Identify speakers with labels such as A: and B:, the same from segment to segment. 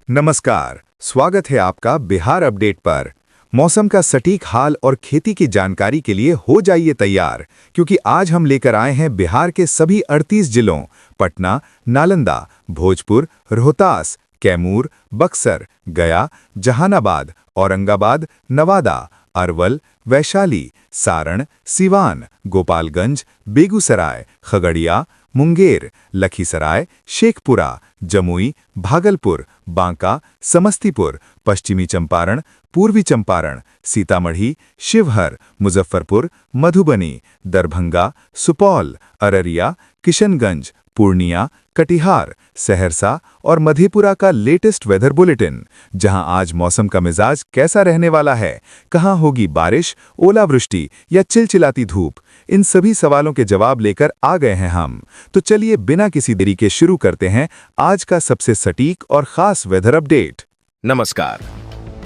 A: नमस्कार, स्वागत है आपका बिहार अपडेट पर। मौसम का सटीक हाल और खेती की जानकारी के लिए हो जाइए तैयार, क्योंकि आज हम लेकर आए हैं बिहार के सभी 38 जिलों पटना, नालंदा, भोजपुर, रोहतास, कैमूर, बक्सर, गया, जहानाबाद, औरंगाबाद, नवादा, अरवल, वैशाली, सारण, सिवान, गोपालगंज, बेगूसराय, खगड़िया, मुंगेर, लखीसराय, शेखपुरा, जमुई, भागलपुर, बांका, समस्तीपुर, पश्चिमी चंपारण, पूर्वी चंपारण, सीतामढ़ी, शिवहर, मुजफ्फरपुर, मधुबनी, दरभंगा, सुपौल, अररिया, किशनगंज, पूर्णिया, कटिहार, सहरसा और मधेपुरा का लेटेस्ट वेदर बुलेटिन, जहां आज मौसम का मिजाज कैसा रहने वाला है, कहां होगी बारिश, ओलावृष्टि या चिलचिलाती धूप, इन सभी सवालों के जवाब लेकर आ गए हैं हम। तो चलिए बिना किसी देरी के शुरू करते हैं आज का सबसे सटीक और खास वेदर अपडेट।
B: नमस्कार।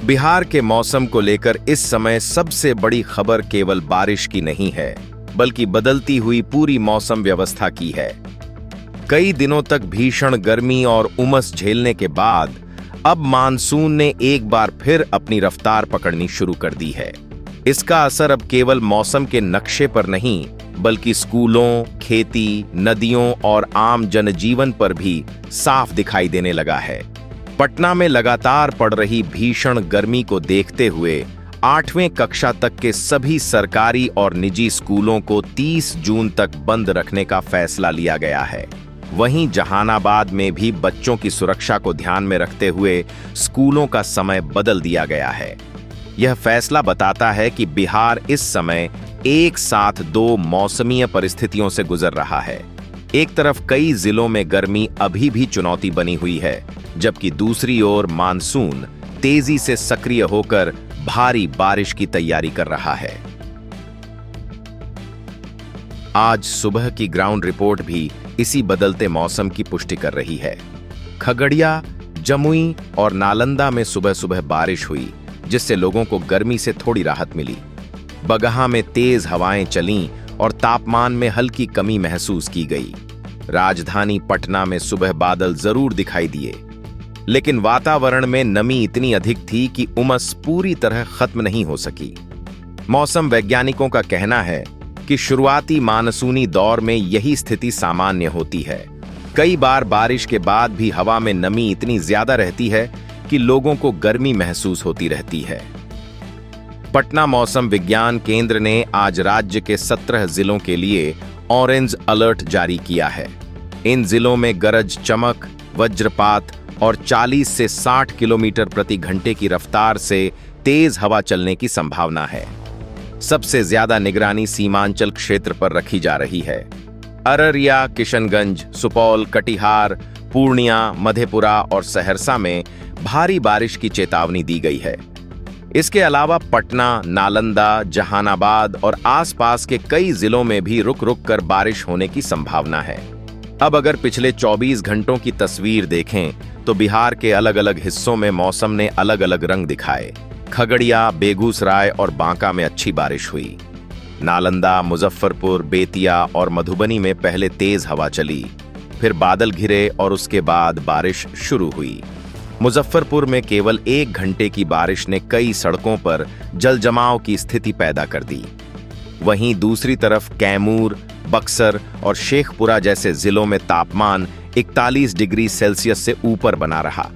B: बिहार के मौसम को लेकर इस समय सबसे बड़ी खबर केवल बारिश की नहीं है, बल्कि बदलती हुई पूरी मौसम व्यवस्था की है। कई दिनों तक भीषण गर्मी और उमस झेलने के बाद अब मानसून ने एक बार फिर अपनी रफ्तार पकड़नी शुरू कर दी है। इसका असर अब केवल मौसम के नक्शे पर नहीं, बल्कि स्कूलों, खेती, नदियों और आम जनजीवन पर भी साफ दिखाई देने लगा है। पटना में लगातार पड़ रही भीषण गर्मी को देखते हुए 8वीं कक्षा तक के सभी सरकारी और निजी स्कूलों को 30 जून तक बंद रखने का फैसला लिया गया है। वहीं जहानाबाद में भी बच्चों की सुरक्षा को ध्यान में रखते हुए स्कूलों का समय बदल दिया गया है। यह फैसला बताता है कि बिहार इस समय एक साथ दो मौसमीय परिस्थितियों से गुजर रहा है। एक तरफ कई जिलों में गर्मी अभी भी चुनौती बनी हुई है, जबकि दूसरी ओर मानसून तेजी से सक्रिय होकर भारी बारिश की तैयारी कर रहा है। आज सुबह की ग्राउंड रिपोर्ट भी इसी बदलते मौसम की पुष्टि कर रही है। खगड़िया, जमुई और नालंदा में सुबह सुबह बारिश हुई, जिससे लोगों को गर्मी से थोड़ी राहत मिली। बगहा में तेज हवाएं चलीं और तापमान में हल्की कमी महसूस की गई। राजधानी पटना में सुबह बादल जरूर दिखाई दिए, लेकिन वातावरण में नमी इतनी अधिक थी कि उमस पूरी तरह खत्म नहीं हो सकी। मौसम वैज्ञानिकों का कहना है कि शुरुआती मानसूनी दौर में यही स्थिति सामान्य होती है। कई बार बारिश के बाद भी हवा में नमी इतनी ज्यादा रहती है कि लोगों को गर्मी महसूस होती रहती है। पटना मौसम विज्ञान केंद्र ने आज राज्य के 17 जिलों के लिए ऑरेंज अलर्ट जारी किया है। इन जिलों में गरज चमक, वज्रपात और 40 से 60 किलोमीटर प्रति घंटे की रफ्तार से तेज हवा चलने की संभावना है। सबसे ज्यादा निगरानी सीमांचल क्षेत्र पर रखी जा रही है। अररिया, किशनगंज, सुपौल, कटिहार, पूर्णिया, मधेपुरा और सहरसा में भारी बारिश की चेतावनी दी गई है। इसके अलावा पटना, नालंदा, जहानाबाद और आसपास के कई जिलों में भी रुक रुक कर बारिश होने की संभावना है। अब अगर पिछले 24 घंटों की तस्वीर देखें तो बिहार के अलग अलग हिस्सों में मौसम ने अलग अलग रंग दिखाए। खगड़िया, बेगूसराय और बांका में अच्छी बारिश हुई। नालंदा, मुजफ्फरपुर, बेतिया और मधुबनी में पहले तेज हवा चली, फिर बादल घिरे और उसके बाद बारिश शुरू हुई। मुजफ्फरपुर में केवल 1 घंटे की बारिश ने कई सड़कों पर जलजमाव की स्थिति पैदा कर दी। वहीं दूसरी तरफ कैमूर, बक्सर और शेखपुरा जैसे जिलों में तापमान 41 डिग्री सेल्सियस से ऊपर बना रहा।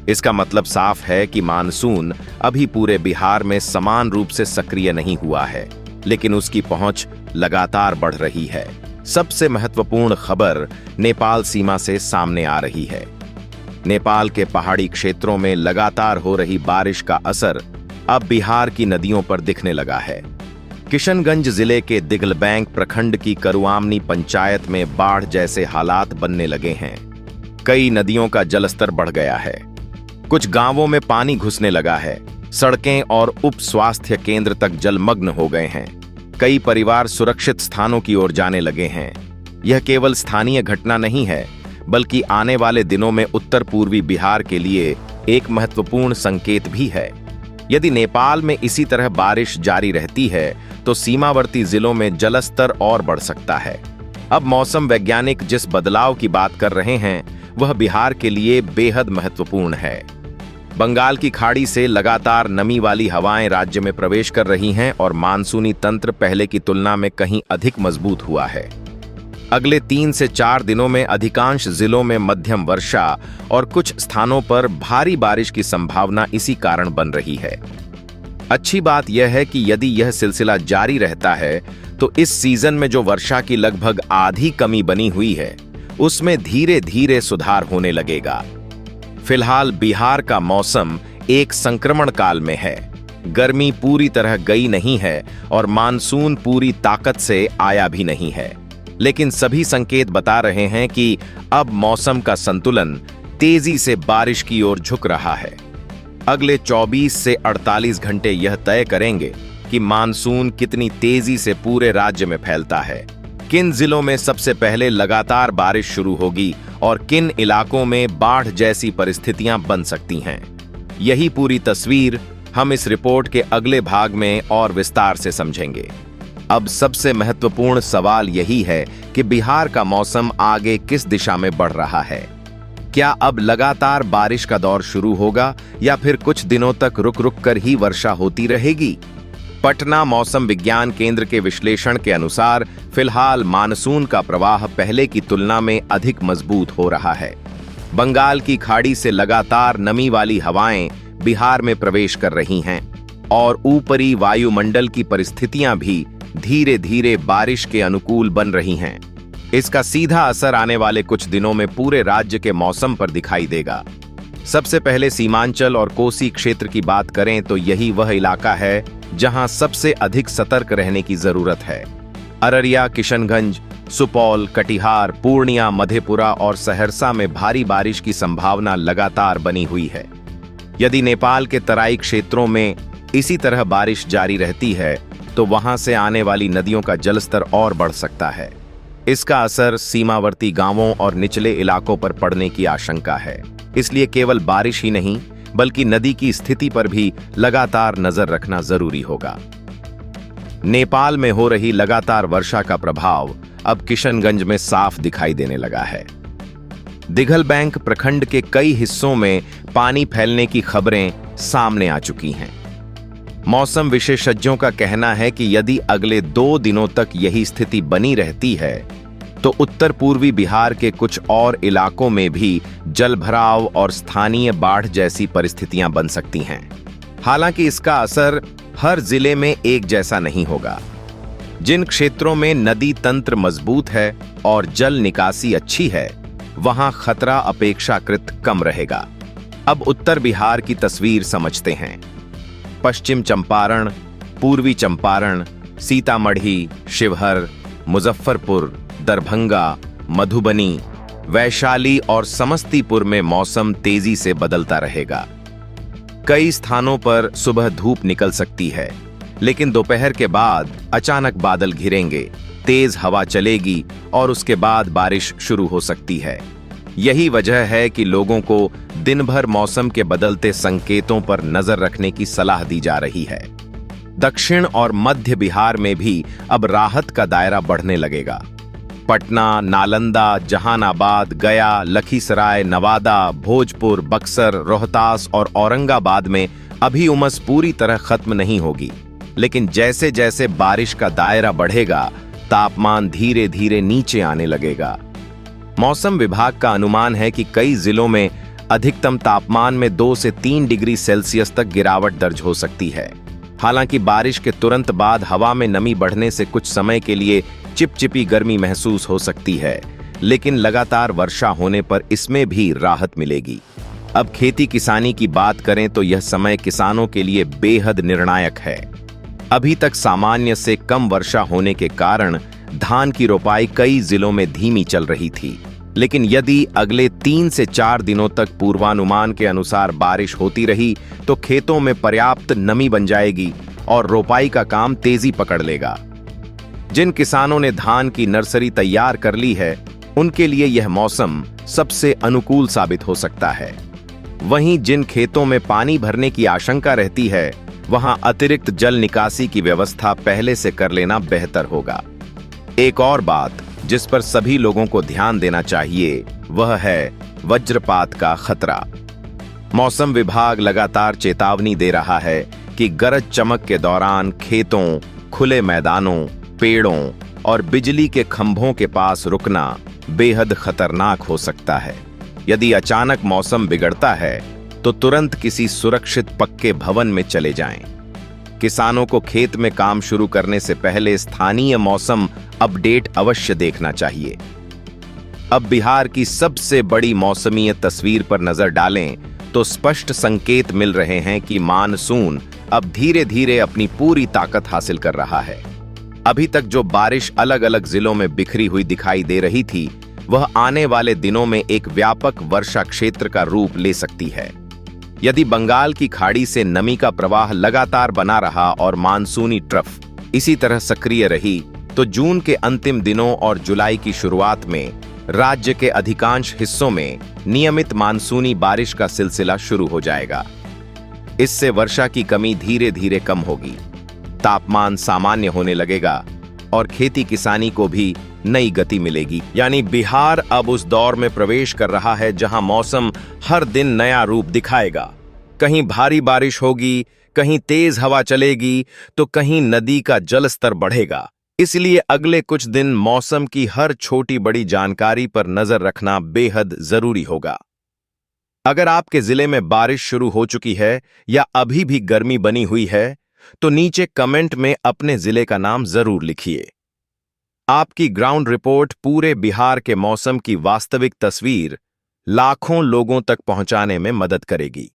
B: इसका मतलब साफ है कि मानसून अभी पूरे बिहार में समान रूप से सक्रिय नहीं हुआ है, लेकिन उसकी पहुंच लगातार बढ़ रही है। सबसे महत्वपूर्ण खबर नेपाल सीमा से सामने आ रही है। नेपाल के पहाड़ी क्षेत्रों में लगातार हो रही बारिश का असर अब बिहार की नदियों पर दिखने लगा है। किशनगंज जिले के दिगलबैंक प्रखंड की करुआमनी पंचायत में बाढ़ जैसे हालात बनने लगे हैं। कई नदियों का जलस्तर बढ़ गया है। कुछ गांवों में पानी घुसने लगा है। सड़कें और उप स्वास्थ्य केंद्र तक जलमग्न हो गए हैं। कई परिवार सुरक्षित स्थानों की ओर जाने लगे हैं। यह केवल स्थानीय घटना नहीं है, बल्कि आने वाले दिनों में उत्तर पूर्वी बिहार के लिए एक महत्वपूर्ण संकेत भी है। यदि नेपाल में इसी तरह बारिश जारी रहती है तो सीमावर्ती जिलों में जलस्तर और बढ़ सकता है। अब मौसम वैज्ञानिक जिस बदलाव की बात कर रहे हैं वह बिहार के लिए बेहद महत्वपूर्ण है। बंगाल की खाड़ी से लगातार नमी वाली हवाएं राज्य में प्रवेश कर रही हैं और मानसूनी तंत्र पहले की तुलना में कहीं अधिक मजबूत हुआ है। अगले 3 से 4 दिनों में अधिकांश जिलों में मध्यम वर्षा और कुछ स्थानों पर भारी बारिश की संभावना इसी कारण बन रही है। अच्छी बात यह है कि यदि यह सिलसिला जारी रहता है तो इस सीजन में जो वर्षा की लगभग आधी कमी बनी हुई है उसमें धीरे धीरे सुधार होने लगेगा। फिलहाल बिहार का मौसम एक संक्रमण काल में है। गर्मी पूरी तरह गई नहीं है और मानसून पूरी ताकत से आया भी नहीं है, लेकिन सभी संकेत बता रहे हैं कि अब मौसम का संतुलन तेजी से बारिश की ओर झुक रहा है। अगले 24 से 48 घंटे यह तय करेंगे कि मानसून कितनी तेजी से पूरे राज्य में फैलता है, किन जिलों में सबसे पहले लगातार बारिश शुरू होगी और किन इलाकों में बाढ़ जैसी परिस्थितियां बन सकती हैं। यही पूरी तस्वीर हम इस रिपोर्ट के अगले भाग में और विस्तार से समझेंगे। अब सबसे महत्वपूर्ण सवाल यही है कि बिहार का मौसम आगे किस दिशा में बढ़ रहा है। क्या अब लगातार बारिश का दौर शुरू होगा या फिर कुछ दिनों तक रुक रुक कर ही वर्षा होती रहेगी? पटना मौसम विज्ञान केंद्र के विश्लेषण के अनुसार फिलहाल मानसून का प्रवाह पहले की तुलना में अधिक मजबूत हो रहा है। बंगाल की खाड़ी से लगातार नमी वाली हवाएं बिहार में प्रवेश कर रही हैं और ऊपरी वायुमंडल की परिस्थितियां भी धीरे धीरे बारिश के अनुकूल बन रही हैं। इसका सीधा असर आने वाले कुछ दिनों में पूरे राज्य के मौसम पर दिखाई देगा। सबसे पहले सीमांचल और कोसी क्षेत्र की बात करें तो यही वह इलाका है जहां सबसे अधिक सतर्क रहने की जरूरत है। अररिया, किशनगंज, सुपौल, कटिहार, पूर्णिया, मधेपुरा और सहरसा में भारी बारिश की संभावना लगातार बनी हुई है। यदि नेपाल के तराई क्षेत्रों में इसी तरह बारिश जारी रहती है तो वहां से आने वाली नदियों का जलस्तर और बढ़ सकता है। इसका असर सीमावर्ती गांवों और निचले इलाकों पर पड़ने की आशंका है। इसलिए केवल बारिश ही नहीं बल्कि नदी की स्थिति पर भी लगातार नजर रखना जरूरी होगा। नेपाल में हो रही लगातार वर्षा का प्रभाव अब किशनगंज में साफ दिखाई देने लगा है। दिघलबैंक प्रखंड के कई हिस्सों में पानी फैलने की खबरें सामने आ चुकी हैं। मौसम विशेषज्ञों का कहना है कि यदि अगले 2 दिनों तक यही स्थिति बनी रहती है तो उत्तर पूर्वी बिहार के कुछ और इलाकों में भी जलभराव और स्थानीय बाढ़ जैसी परिस्थितियां बन सकती हैं। हालांकि इसका असर हर जिले में एक जैसा नहीं होगा। जिन क्षेत्रों में नदी तंत्र मजबूत है और जल निकासी अच्छी है वहां खतरा अपेक्षाकृत कम रहेगा। अब उत्तर बिहार की तस्वीर समझते हैं। पश्चिम चंपारण, पूर्वी चंपारण, सीतामढ़ी, शिवहर, मुजफ्फरपुर, दरभंगा, मधुबनी, वैशाली और समस्तीपुर में मौसम तेजी से बदलता रहेगा। कई स्थानों पर सुबह धूप निकल सकती है, लेकिन दोपहर के बाद अचानक बादल घिरेंगे, तेज हवा चलेगी और उसके बाद बारिश शुरू हो सकती है। यही वजह है कि लोगों को दिन भर मौसम के बदलते संकेतों पर नजर रखने की सलाह दी जा रही है। दक्षिण और मध्य बिहार में भी अब राहत का दायरा बढ़ने लगेगा। पटना, नालंदा, जहानाबाद, गया, लखीसराय, नवादा, भोजपुर, बक्सर, रोहतास और औरंगाबाद में अभी उमस पूरी तरह खत्म नहीं होगी, लेकिन जैसे जैसे बारिश का दायरा बढ़ेगा तापमान धीरे धीरे नीचे आने लगेगा। मौसम विभाग का अनुमान है कि कई जिलों में अधिकतम तापमान में 2 से 3 डिग्री सेल्सियस तक गिरावट दर्ज हो सकती है। हालांकि बारिश के तुरंत बाद हवा में नमी बढ़ने से कुछ समय के लिए चिपचिपी गर्मी महसूस हो सकती है, लेकिन लगातार वर्षा होने पर इसमें भी राहत मिलेगी। अब खेती किसानी की बात करें तो यह समय किसानों के लिए बेहद निर्णायक है। अभी तक सामान्य से कम वर्षा होने के कारण धान की रोपाई कई जिलों में धीमी चल रही थी, लेकिन यदि अगले 3 से 4 दिनों तक पूर्वानुमान के अनुसार बारिश होती रही तो खेतों में पर्याप्त नमी बन जाएगी और रोपाई का काम तेजी पकड़ लेगा। जिन किसानों ने धान की नर्सरी तैयार कर ली है उनके लिए यह मौसम सबसे अनुकूल साबित हो सकता है। वहीं जिन खेतों में पानी भरने की आशंका रहती है वहां अतिरिक्त जल निकासी की व्यवस्था पहले से कर लेना बेहतर होगा। एक और बात जिस पर सभी लोगों को ध्यान देना चाहिए वह है वज्रपात का खतरा। मौसम विभाग लगातार चेतावनी दे रहा है कि गरज चमक के दौरान खेतों, खुले मैदानों, पेड़ों और बिजली के खंभों के पास रुकना बेहद खतरनाक हो सकता है। यदि अचानक मौसम बिगड़ता है तो तुरंत किसी सुरक्षित पक्के भवन में चले जाएं। किसानों को खेत में काम शुरू करने से पहले स्थानीय मौसम अपडेट अवश्य देखना चाहिए। अब बिहार की सबसे बड़ी मौसमीय तस्वीर पर नजर डालें तो स्पष्ट संकेत मिल रहे हैं कि मानसून अब धीरे धीरे अपनी पूरी ताकत हासिल कर रहा है। अभी तक जो बारिश अलग अलग जिलों में बिखरी हुई दिखाई दे रही थी, वह आने वाले दिनों में एक व्यापक वर्षा क्षेत्र का रूप ले सकती है। यदि बंगाल की खाड़ी से नमी का प्रवाह लगातार बना रहा और मानसूनी ट्रफ इसी तरह सक्रिय रही, तो जून के अंतिम दिनों और जुलाई की शुरुआत में राज्य के अधिकांश हिस्सों में नियमित मानसूनी बारिश का सिलसिला शुरू हो जाएगा। इससे वर्षा की कमी धीरे धीरे कम होगी, तापमान सामान्य होने लगेगा और खेती किसानी को भी नई गति मिलेगी। यानी बिहार अब उस दौर में प्रवेश कर रहा है जहां मौसम हर दिन नया रूप दिखाएगा। कहीं भारी बारिश होगी, कहीं तेज हवा चलेगी, तो कहीं नदी का जल स्तर बढ़ेगा। इसलिए अगले कुछ दिन मौसम की हर छोटी बड़ी जानकारी पर नजर रखना बेहद जरूरी होगा। अगर आपके जिले में बारिश शुरू हो चुकी है या अभी भी गर्मी बनी हुई है, तो नीचे कमेंट में अपने जिले का नाम जरूर लिखिए। आपकी ग्राउंड रिपोर्ट पूरे बिहार के मौसम की वास्तविक तस्वीर लाखों लोगों तक पहुंचाने में मदद करेगी।